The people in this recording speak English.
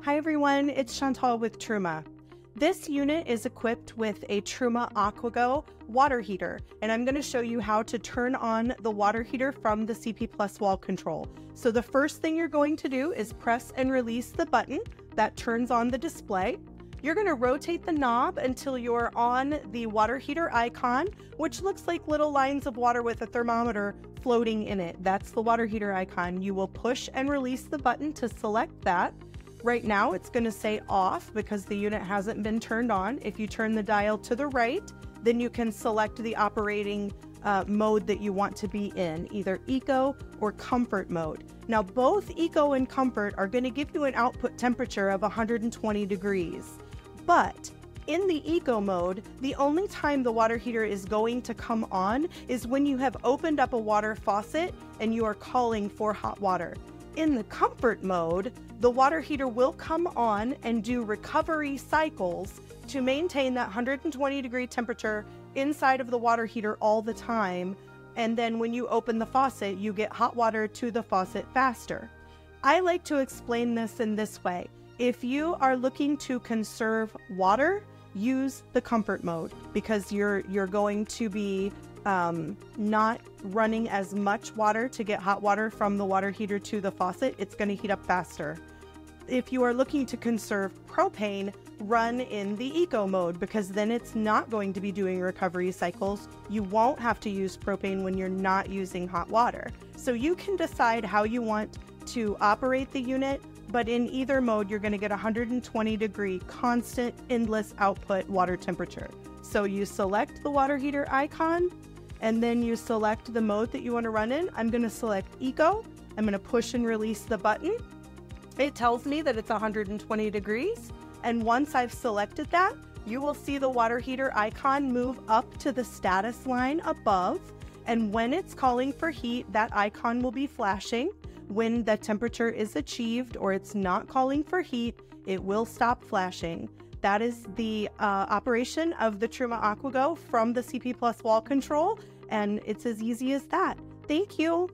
Hi everyone, it's Chantal with Truma. This unit is equipped with a Truma AquaGo water heater, and I'm going to show you how to turn on the water heater from the CP Plus wall control. So the first thing you're going to do is press and release the button that turns on the display. You're going to rotate the knob until you're on the water heater icon, which looks like little lines of water with a thermometer floating in it. That's the water heater icon. You will push and release the button to select that. Right now it's going to say off because the unit hasn't been turned on. If you turn the dial to the right, then you can select the operating mode that you want to be in, either Eco or Comfort mode. Now both Eco and Comfort are going to give you an output temperature of 120 degrees. But in the Eco mode, the only time the water heater is going to come on is when you have opened up a water faucet and you are calling for hot water. In the Comfort mode, the water heater will come on and do recovery cycles to maintain that 120 degree temperature inside of the water heater all the time. And then when you open the faucet, you get hot water to the faucet faster. I like to explain this in this way. If you are looking to conserve water, use the Comfort mode because you're going to be not running as much water to get hot water from the water heater to the faucet. It's going to heat up faster. If you are looking to conserve propane, run in the Eco mode because then it's not going to be doing recovery cycles. You won't have to use propane when you're not using hot water. So you can decide how you want to operate the unit, but in either mode, you're going to get 120 degree constant endless output water temperature. So you select the water heater icon and then you select the mode that you want to run in. I'm going to select Eco. I'm going to push and release the button. It tells me that it's 120 degrees. And once I've selected that, you will see the water heater icon move up to the status line above. And when it's calling for heat, that icon will be flashing. When the temperature is achieved or it's not calling for heat, it will stop flashing. That is the operation of the Truma AquaGo from the CP Plus wall control, and it's as easy as that. Thank you.